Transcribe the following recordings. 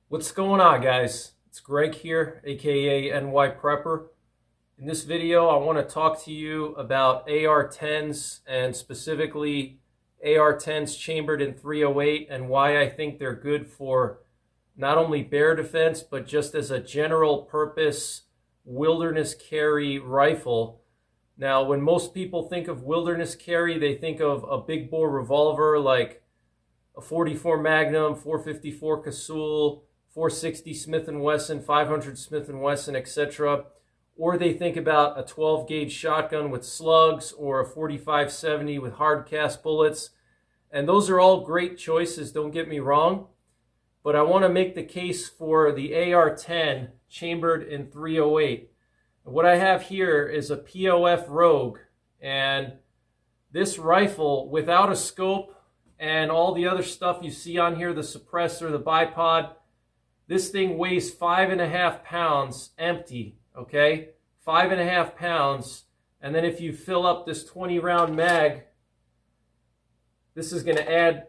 What's going on, guys? It's Greg here, aka NYPrepper. In this video, I want to talk to you about AR-10s and specifically AR-10s chambered in 308 and why I think they're good for not only bear defense, but just as a general purpose wilderness carry rifle. Now, when most people think of wilderness carry, they think of a big bore revolver like a 44 Magnum, 454 Casull, 460 Smith & Wesson, 500 Smith & Wesson, etc. Or they think about a 12 gauge shotgun with slugs or a 45-70 with hard cast bullets. And those are all great choices, don't get me wrong. But I want to make the case for the AR-10 chambered in 308. What I have here is a POF Rogue, and this rifle, without a scope and all the other stuff you see on here, the suppressor, the bipod, this thing weighs 5.5 pounds empty, okay? 5.5 pounds. And then if you fill up this 20 round mag, this is going to add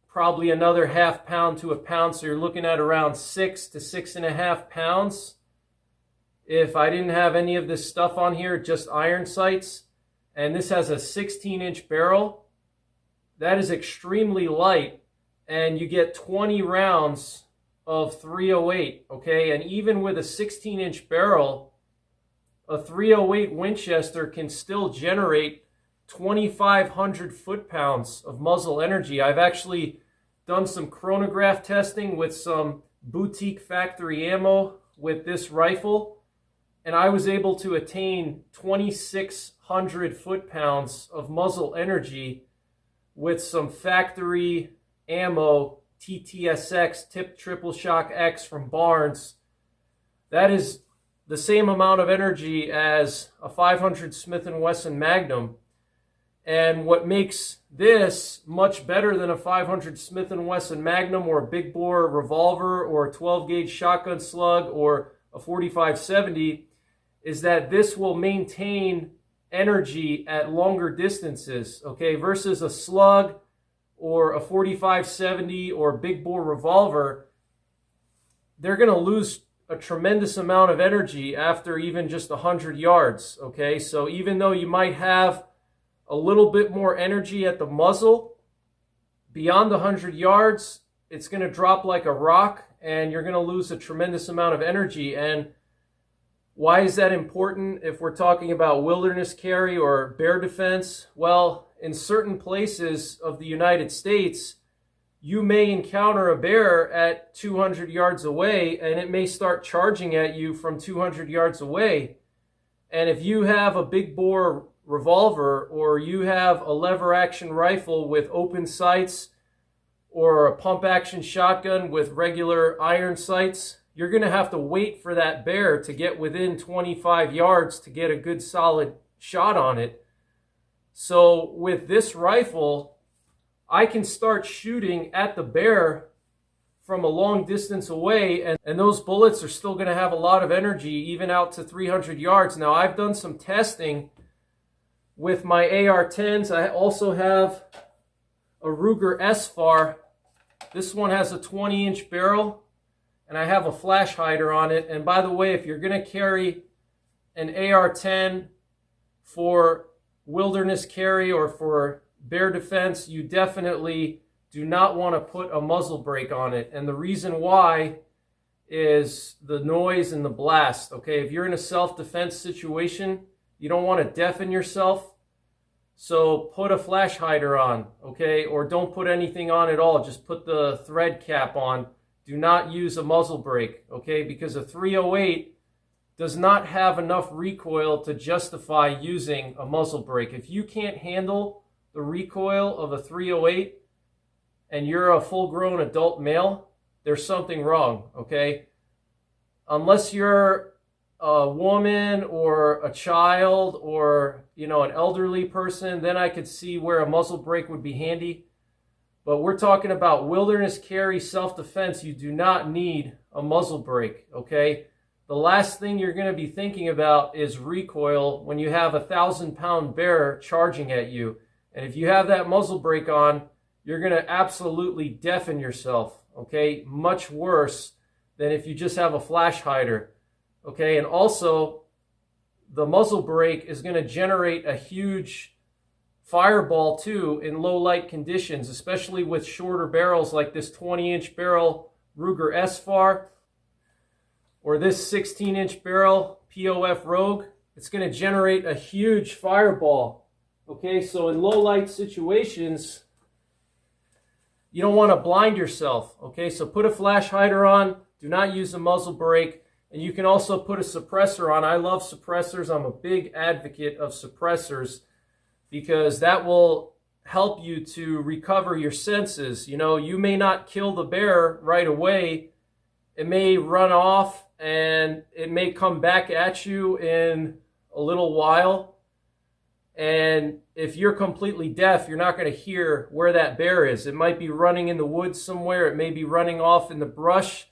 probably another half pound to a pound. So you're looking at around 6 to 6.5 pounds. If I didn't have any of this stuff on here, just iron sights, and this has a 16-inch barrel, that is extremely light, and you get 20 rounds of 308, okay? And even with a 16-inch barrel, a 308 Winchester can still generate 2,500 foot-pounds of muzzle energy. I've actually done some chronograph testing with some boutique factory ammo with this rifle, and I was able to attain 2,600 foot-pounds of muzzle energy with some factory ammo TTSX, Tip Triple Shock X from Barnes. That is the same amount of energy as a 500 Smith & Wesson Magnum. And what makes this much better than a 500 Smith & Wesson Magnum or a big bore revolver or a 12 gauge shotgun slug or a 45-70 is that this will maintain energy at longer distances, okay, versus a slug or a 45-70 or big bore revolver. They're going to lose a tremendous amount of energy after even just 100 yards, okay? So even though you might have a little bit more energy at the muzzle, beyond 100 yards, it's going to drop like a rock and you're going to lose a tremendous amount of energy. And why is that important if we're talking about wilderness carry or bear defense? Well, in certain places of the United States, you may encounter a bear at 200 yards away and it may start charging at you from 200 yards away. And if you have a big bore revolver or you have a lever action rifle with open sights or a pump action shotgun with regular iron sights, you're going to have to wait for that bear to get within 25 yards to get a good solid shot on it. So with this rifle, I can start shooting at the bear from a long distance away, and those bullets are still going to have a lot of energy even out to 300 yards. Now, I've done some testing with my AR-10s. I also have a Ruger S-FAR. This one has a 20-inch barrel, and I have a flash hider on it. And by the way, if you're going to carry an AR-10 for wilderness carry or for bear defense, you definitely do not want to put a muzzle brake on it. And the reason why is the noise and the blast, okay? If you're in a self-defense situation, you don't want to deafen yourself, so put a flash hider on, okay? Or don't put anything on at all, just put the thread cap on. Do not use a muzzle brake, okay? Because a 308 does not have enough recoil to justify using a muzzle brake. If you can't handle the recoil of a 308 and you're a full-grown adult male, there's something wrong, okay? Unless you're a woman or a child or, you know, an elderly person, then I could see where a muzzle brake would be handy. But we're talking about wilderness carry, self-defense. You do not need a muzzle brake, okay? The last thing you're going to be thinking about is recoil when you have a 1,000-pound bear charging at you. And if you have that muzzle brake on, you're going to absolutely deafen yourself, okay? Much worse than if you just have a flash hider. Okay, and also the muzzle brake is going to generate a huge fireball too in low light conditions, especially with shorter barrels like this 20-inch barrel Ruger S-FAR or this 16-inch barrel POF Rogue. It's going to generate a huge fireball. Okay, so in low light situations, you don't want to blind yourself. Okay, so put a flash hider on, do not use a muzzle brake, and you can also put a suppressor on. I love suppressors. I'm a big advocate of suppressors because that will help you to recover your senses. You know, you may not kill the bear right away. It may run off and it may come back at you in a little while. And if you're completely deaf, you're not going to hear where that bear is. It might be running in the woods somewhere. It may be running off in the brush.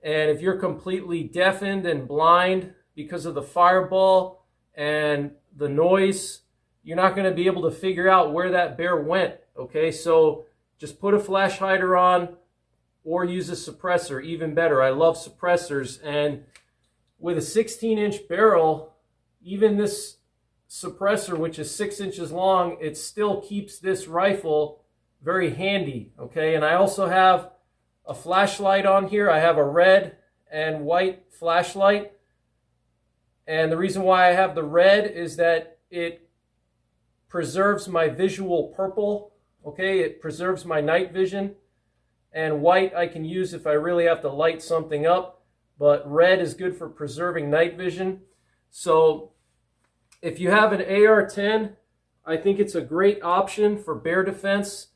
And if you're completely deafened and blind because of the fireball and the noise, you're not going to be able to figure out where that bear went. Okay, so just put a flash hider on or use a suppressor, even better. I love suppressors. And with a 16-inch barrel, even this suppressor, which is 6 inches long, it still keeps this rifle very handy. Okay, and I also have a flashlight on here. I have a red and white flashlight. And the reason why I have the red is that it preserves my visual purple. Okay, it preserves my night vision. And white I can use if I really have to light something up. But red is good for preserving night vision. So if you have an AR-10, I think it's a great option for bear defense.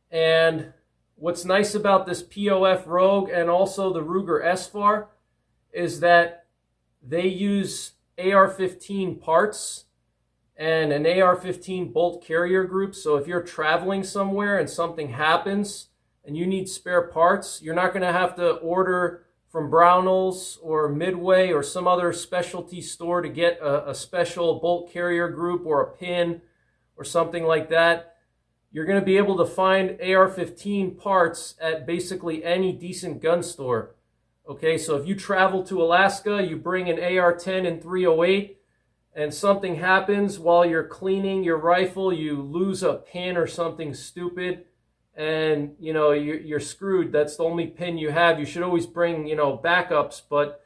And what's nice about this POF Rogue and also the Ruger S-FAR is that they use AR-15 parts and an AR-15 bolt carrier group. So if you're traveling somewhere and something happens and you need spare parts, you're not going to have to order from Brownells or Midway or some other specialty store to get a special bolt carrier group or a pin or something like that. You're going to be able to find AR-15 parts at basically any decent gun store. Okay, so if you travel to Alaska, you bring an AR-10 and 308, and something happens while you're cleaning your rifle, you lose a pin or something stupid, and you know you're screwed. That's the only pin you have. You should always bring, you know, backups, but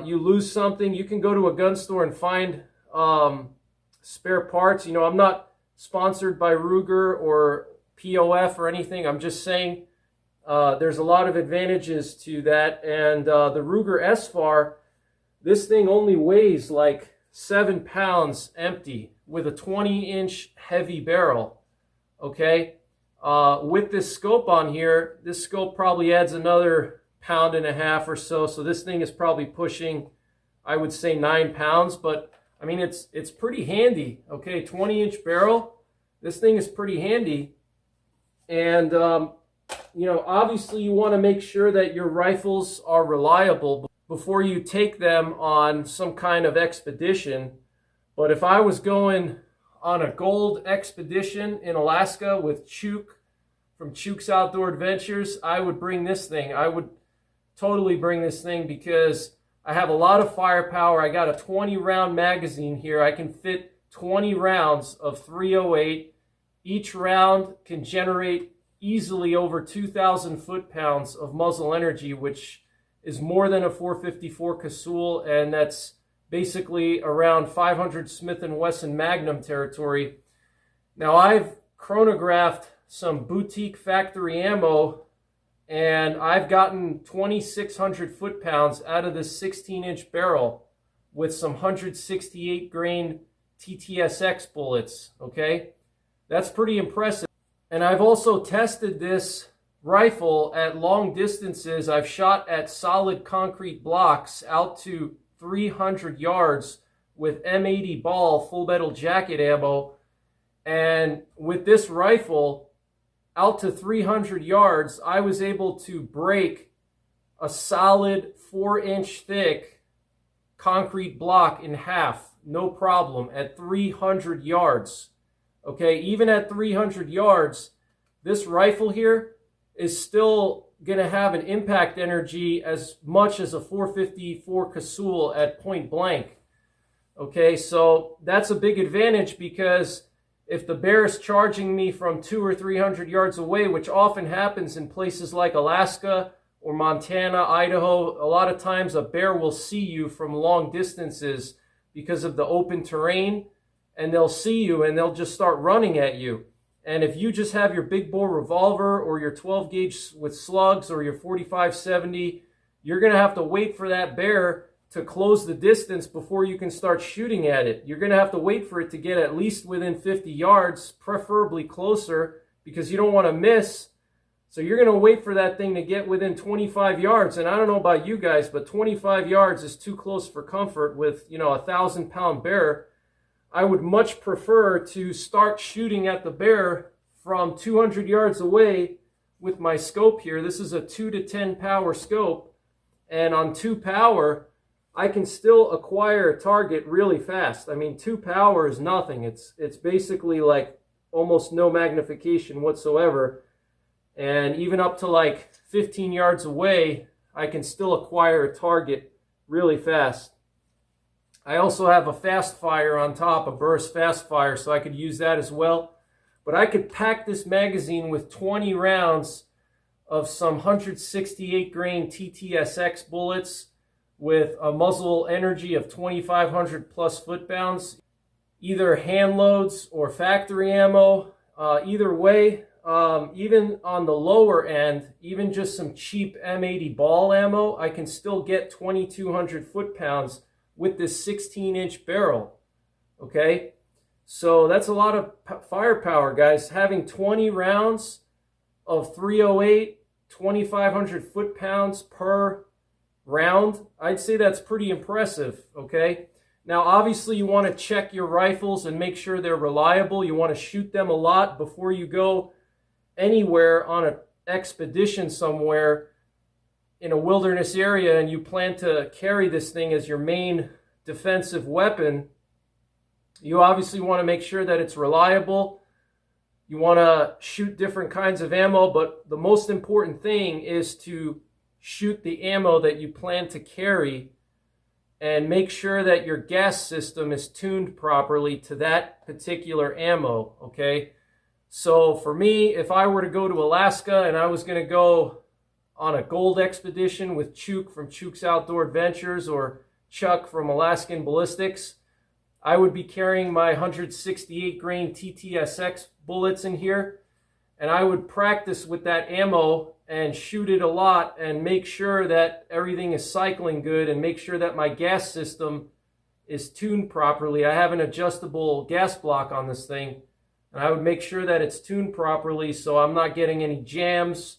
you lose something, you can go to a gun store and find spare parts. You know, I'm not sponsored by Ruger or POF or anything. I'm just saying there's a lot of advantages to that. And the Ruger S-FAR, this thing only weighs like 7 pounds empty with a 20-inch heavy barrel. Okay. With this scope on here, this scope probably adds another 1.5 pounds or so. So this thing is probably pushing, I would say, 9 pounds. But I mean, it's pretty handy. Okay, 20-inch barrel. This thing is pretty handy. And you know, obviously you want to make sure that your rifles are reliable before you take them on some kind of expedition. But if I was going on a gold expedition in Alaska with Chook from Chook's Outdoor Adventures, I would bring this thing. I would totally bring this thing because I have a lot of firepower. I got a 20-round magazine here. I can fit 20 rounds of 308. Each round can generate easily over 2,000 foot-pounds of muzzle energy, which is more than a 454 Casull, and that's basically around 500 Smith & Wesson Magnum territory. Now, I've chronographed some boutique factory ammo, and I've gotten 2,600 foot-pounds out of this 16-inch barrel with some 168 grain TTSX bullets, okay? That's pretty impressive. And I've also tested this rifle at long distances. I've shot at solid concrete blocks out to 300 yards with M80 ball full metal jacket ammo. And with this rifle, out to 300 yards, I was able to break a solid 4-inch thick concrete block in half, no problem, at 300 yards. Okay, even at 300 yards, this rifle here is still going to have an impact energy as much as a 454 Casull at point blank. Okay, so that's a big advantage, because if the bear is charging me from 200 or 300 yards away, which often happens in places like Alaska or Montana, Idaho, a lot of times a bear will see you from long distances because of the open terrain, and they'll see you and they'll just start running at you. And if you just have your big bore revolver or your 12 gauge with slugs or your 45-70, you're going to have to wait for that bear to close the distance before you can start shooting at it. You're going to have to wait for it to get at least within 50 yards, preferably closer, because you don't want to miss. So you're going to wait for that thing to get within 25 yards. And I don't know about you guys, but 25 yards is too close for comfort with, a 1,000-pound bear. I would much prefer to start shooting at the bear from 200 yards away with my scope here. This is a 2 to 10 power scope. And on 2 power, I can still acquire a target really fast. I mean, 2 power is nothing. It's basically like almost no magnification whatsoever. And even up to like 15 yards away, I can still acquire a target really fast. I also have a fast fire on top, a burst fast fire, so I could use that as well. But I could pack this magazine with 20 rounds of some 168 grain TTSX bullets with a muzzle energy of 2,500 plus foot-pounds, either hand loads or factory ammo. Either way, even on the lower end, even just some cheap M80 ball ammo, I can still get 2,200 foot-pounds with this 16-inch barrel. Okay, so that's a lot of firepower, guys. Having 20 rounds of 308, 2,500 foot-pounds per round, I'd say that's pretty impressive. Okay, now obviously you want to check your rifles and make sure they're reliable. You want to shoot them a lot before you go anywhere on an expedition somewhere in a wilderness area and you plan to carry this thing as your main defensive weapon. You obviously want to make sure that it's reliable. You want to shoot different kinds of ammo, but the most important thing is to shoot the ammo that you plan to carry and make sure that your gas system is tuned properly to that particular ammo. Okay, so for me, if I were to go to Alaska and I was going to go on a gold expedition with Chuk from Chuk's Outdoor Adventures or Chuck from Alaskan Ballistics, I would be carrying my 168 grain TTSX bullets in here, and I would practice with that ammo and shoot it a lot and make sure that everything is cycling good and make sure that my gas system is tuned properly. I have an adjustable gas block on this thing, and I would make sure that it's tuned properly so I'm not getting any jams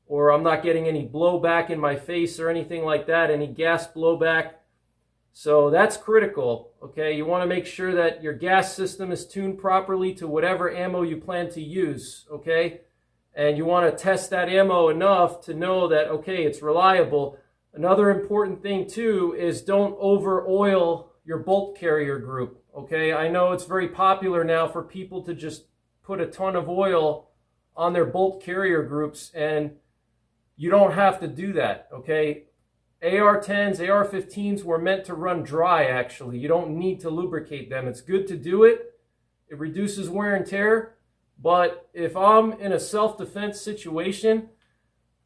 or I'm not getting any blowback in my face or anything like that, any gas blowback. So that's critical, okay? You want to make sure that your gas system is tuned properly to whatever ammo you plan to use, okay? And you want to test that ammo enough to know that, okay, it's reliable. Another important thing, too, is don't over-oil your bolt carrier group, okay? I know it's very popular now for people to just put a ton of oil on their bolt carrier groups, and you don't have to do that, okay? AR-10s, AR-15s were meant to run dry, actually. You don't need to lubricate them. It's good to do it. It reduces wear and tear. But if I'm in a self-defense situation,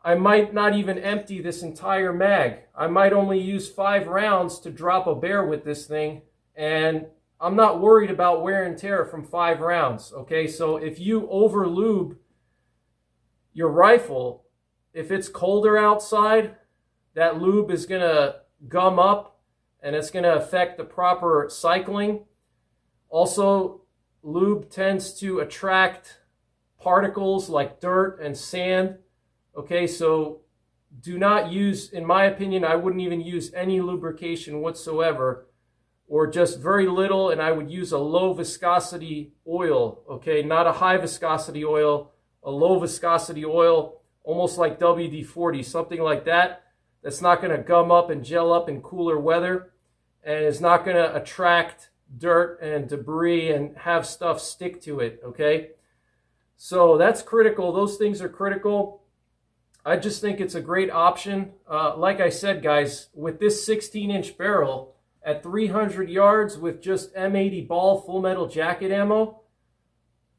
I might not even empty this entire mag. I might only use 5 rounds to drop a bear with this thing. And I'm not worried about wear and tear from 5 rounds, okay? So if you over-lube your rifle, if it's colder outside, that lube is going to gum up and it's going to affect the proper cycling. Also, lube tends to attract particles like dirt and sand. Okay, so do not use, in my opinion, I wouldn't even use any lubrication whatsoever, or just very little, and I would use a low viscosity oil, okay? Not a high viscosity oil, a low viscosity oil, almost like WD-40, something like that. That's not going to gum up and gel up in cooler weather, and is not going to attract dirt and debris and have stuff stick to it, okay? So that's critical. Those things are critical. I just think it's a great option. Like I said, guys, with this 16-inch barrel at 300 yards with just M80 ball full metal jacket ammo,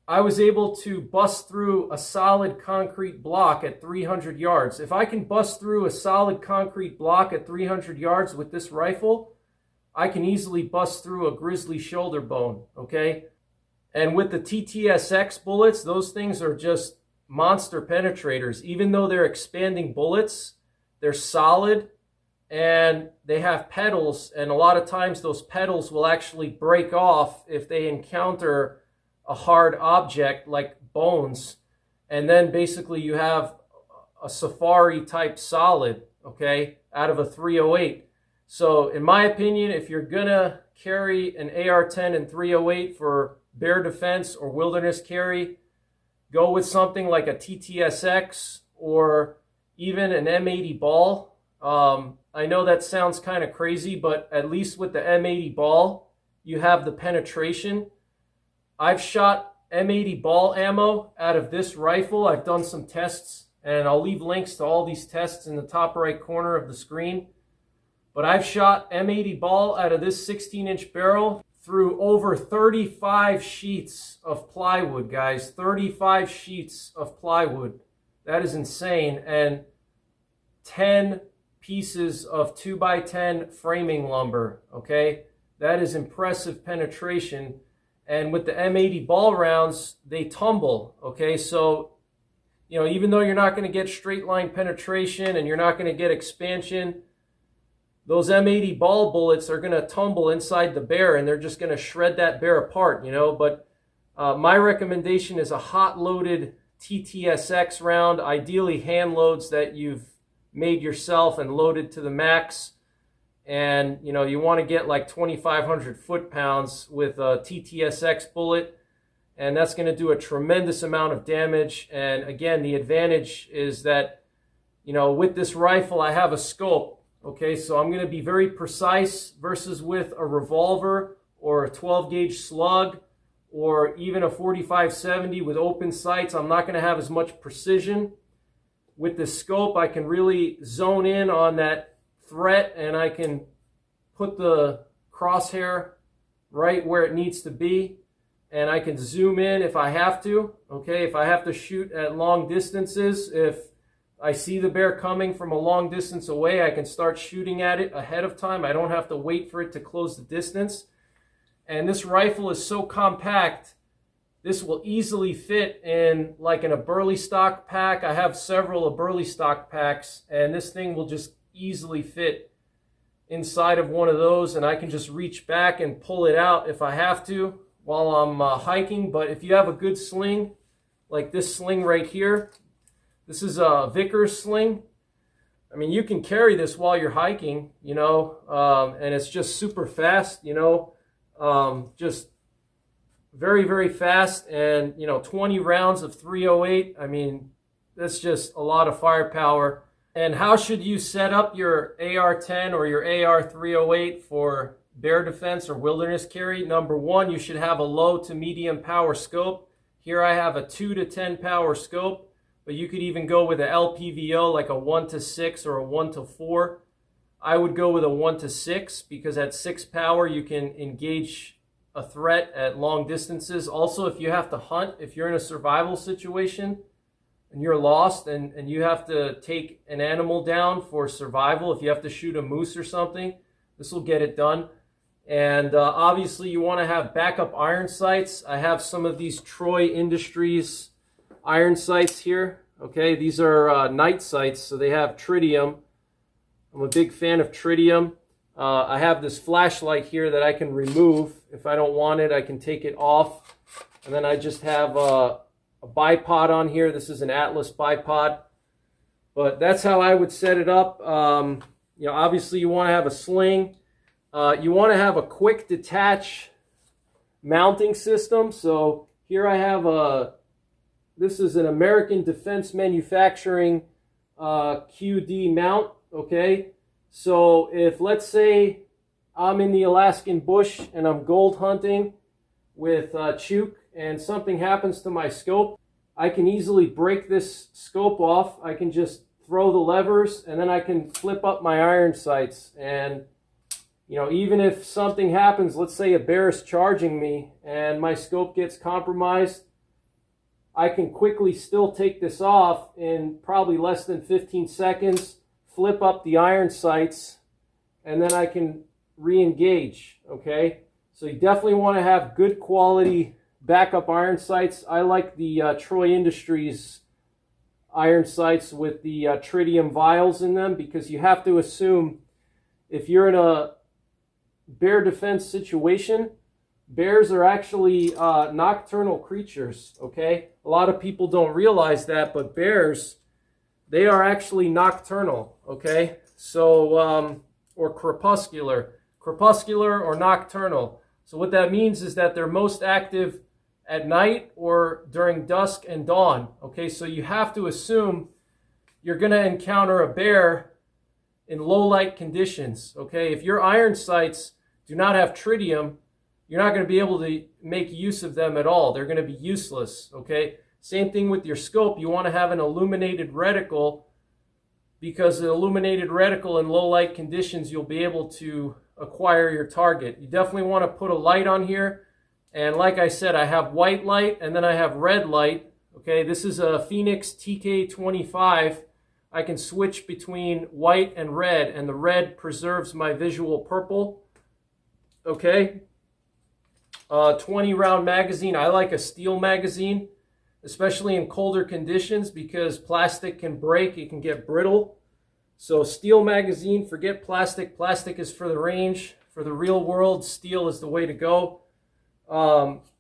I was able to bust through a solid concrete block at 300 yards. If I can bust through a solid concrete block at 300 yards with this rifle, I can easily bust through a grizzly shoulder bone, okay? And with the TTSX bullets, those things are just monster penetrators. Even though they're expanding bullets, they're solid and they have petals, and a lot of times those petals will actually break off if they encounter a hard object like bones, and then basically you have a safari type solid, okay, out of a 308. So in my opinion, if you're gonna carry an AR-10 and 308 for bear defense or wilderness carry, go with something like a TTSX or even an M80 ball. I know that sounds kind of crazy, but at least with the M80 ball, you have the penetration. I've shot M80 ball ammo out of this rifle. I've done some tests, and I'll leave links to all these tests in the top right corner of the screen. But I've shot M80 ball out of this 16-inch barrel through over 35 sheets of plywood, guys. 35 sheets of plywood. That is insane. And 10 pieces of 2x10 framing lumber, okay? That is impressive penetration. And with the M80 ball rounds, they tumble, okay? So, you know, even though you're not going to get straight line penetration and you're not going to get expansion, those M80 ball bullets are going to tumble inside the bear and they're just going to shred that bear apart, you know? But my recommendation is a hot loaded TTSX round, ideally hand loads that you've made yourself and loaded to the max. And you know, you want to get like 2,500 foot-pounds with a TTSX bullet, and that's going to do a tremendous amount of damage. And again, the advantage is that, you know, with this rifle I have a scope, okay? So I'm going to be very precise versus with a revolver or a 12-gauge slug or even a 45-70 with open sights. I'm not going to have as much precision. With the scope, I can really zone in on that threat, and I can put the crosshair right where it needs to be, and I can zoom in if I have to, okay? If I have to shoot at long distances, if I see the bear coming from a long distance away, I can start shooting at it ahead of time. I don't have to wait for it to close the distance. And this rifle is so compact, this will easily fit in like in a burley stock pack. I have several of burley stock packs, and this thing will just easily fit inside of one of those, and I can just reach back and pull it out if I have to while I'm hiking. But if you have a good sling, like this sling right here, this is a Vickers sling. I mean, you can carry this while you're hiking, you know, and it's just super fast, you know, just very, very fast. And, you know, 20 rounds of 308, I mean, that's just a lot of firepower. And how should you set up your AR-10 or your AR-308 for bear defense or wilderness carry? Number one, you should have a low to medium power scope. Here I have a 2 to 10 power scope, but you could even go with an LPVO like a 1 to 6 or a 1 to 4. I would go with a 1 to 6 because at 6 power you can engage a threat at long distances. Also, if you have to hunt, if you're in a survival situation and you're lost and you have to take an animal down for survival, if you have to shoot a moose or something, this will get it done. And obviously you want to have backup iron sights. I have some of these Troy Industries iron sights here. Okay, these are night sights, so they have tritium. I'm a big fan of tritium. I have this flashlight here that I can remove. If I don't want it, I can take it off. And then I just have a bipod on here. This is an Atlas bipod. But that's how I would set it up. You know, obviously you want to have a sling. You want to have a quick detach mounting system. So here I have this is an American Defense Manufacturing QD mount, okay? So if, let's say, I'm in the Alaskan bush and I'm gold hunting with Chook and something happens to my scope, I can easily break this scope off. I can just throw the levers, and then I can flip up my iron sights. And you know, even if something happens, let's say a bear is charging me and my scope gets compromised, I can quickly still take this off in probably less than 15 seconds, flip up the iron sights, and then I can re-engage, okay? So you definitely want to have good quality backup iron sights. I like the Troy Industries iron sights with the tritium vials in them, because you have to assume if you're in a bear defense situation, bears are actually nocturnal creatures, okay? A lot of people don't realize that, but bears, they are actually nocturnal, okay? So, or crepuscular or nocturnal. So what that means is that they're most active at night or during dusk and dawn, okay? So you have to assume you're going to encounter a bear in low light conditions, okay? If your iron sights do not have tritium, you're not going to be able to make use of them at all. They're going to be useless, okay? Same thing with your scope. You want to have an illuminated reticle, because an illuminated reticle in low light conditions, you'll be able to acquire your target. You definitely want to put a light on here. And like I said, I have white light and then I have red light, okay? This is a Phoenix TK25. I can switch between white and red, and the red preserves my visual purple, okay? 20 round magazine. I like a steel magazine, especially in colder conditions, because plastic can break, it can get brittle. So steel magazine, forget plastic. Plastic is for the range. For the real world, steel is the way to go.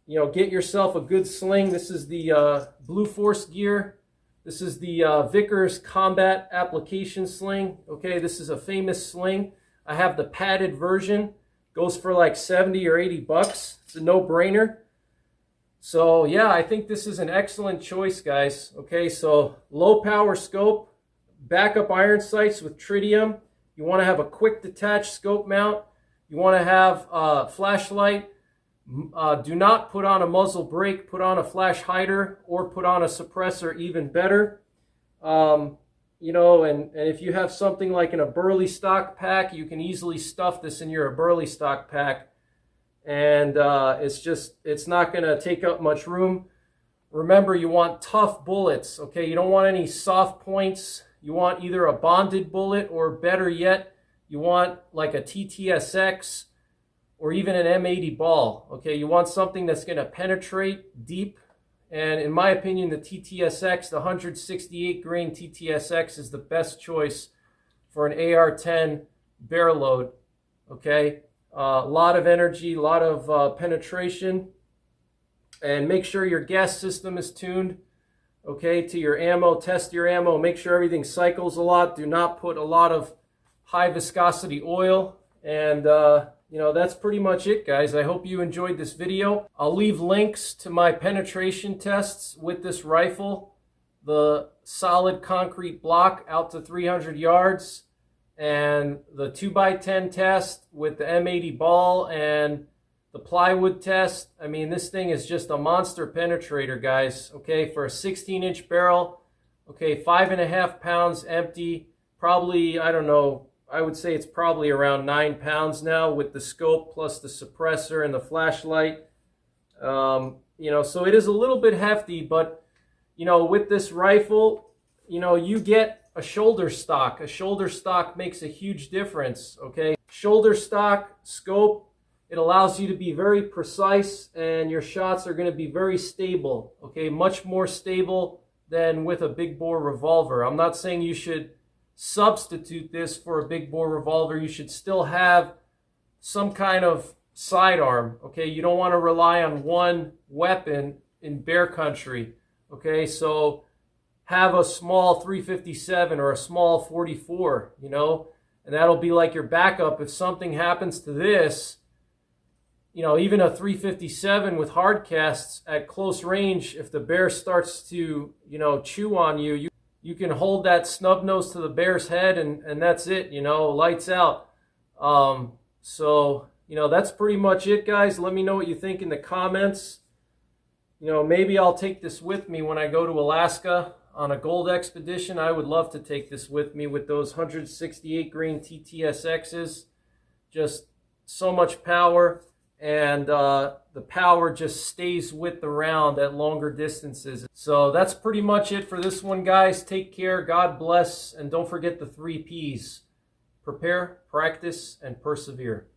You know, get yourself a good sling. This is the Blue Force gear. This is the Vickers Combat Application Sling. Okay, this is a famous sling. I have the padded version. Goes for like 70 or 80 bucks. It's a no-brainer. So yeah, I think this is an excellent choice, guys. Okay, so low power scope, backup iron sights with tritium. You want to have a quick detached scope mount. You want to have a flashlight. Do not put on a muzzle brake, put on a flash hider, or put on a suppressor, even better. You know, and if you have something like in a burley stock pack, you can easily stuff this in your burley stock pack, and it's not going to take up much room. Remember, you want tough bullets, okay? You don't want any soft points. You want either a bonded bullet, or better yet, you want like a TTSX or even an M80 ball, okay? You want something that's going to penetrate deep. And in my opinion, the TTSX, the 168 grain TTSX, is the best choice for an AR-10 bear load, okay? A lot of energy, a lot of penetration. And make sure your gas system is tuned, okay, to your ammo. Test your ammo. Make sure everything cycles a lot. Do not put a lot of high viscosity oil. And you know, that's pretty much it, guys. I hope you enjoyed this video. I'll leave links to my penetration tests with this rifle, the solid concrete block out to 300 yards, and the 2x10 test with the M80 ball, and the plywood test. I mean, this thing is just a monster penetrator, guys, okay? For a 16-inch barrel, okay, 5.5 pounds empty, probably, I don't know, I would say it's probably around 9 pounds now with the scope plus the suppressor and the flashlight. You know, so it is a little bit hefty, but, you know, with this rifle, you know, you get a shoulder stock. A shoulder stock makes a huge difference, okay? Shoulder stock, scope, it allows you to be very precise, and your shots are going to be very stable, okay? Much more stable than with a big bore revolver. I'm not saying you should substitute this for a big bore revolver. You should still have some kind of sidearm, okay? You don't want to rely on one weapon in bear country, okay? So have a small 357 or a small 44, you know, and that'll be like your backup if something happens to this. You know, even a 357 with hard casts at close range, if the bear starts to, you know, chew on you, you can hold that snub nose to the bear's head, and that's it, you know, lights out. So, you know, that's pretty much it, guys. Let me know what you think in the comments. You know, maybe I'll take this with me when I go to Alaska. on a gold expedition, I would love to take this with me with those 168 grain TTSXs. Just so much power, and the power just stays with the round at longer distances. So that's pretty much it for this one, guys. Take care, God bless, and don't forget the 3 Ps: prepare, practice, and persevere.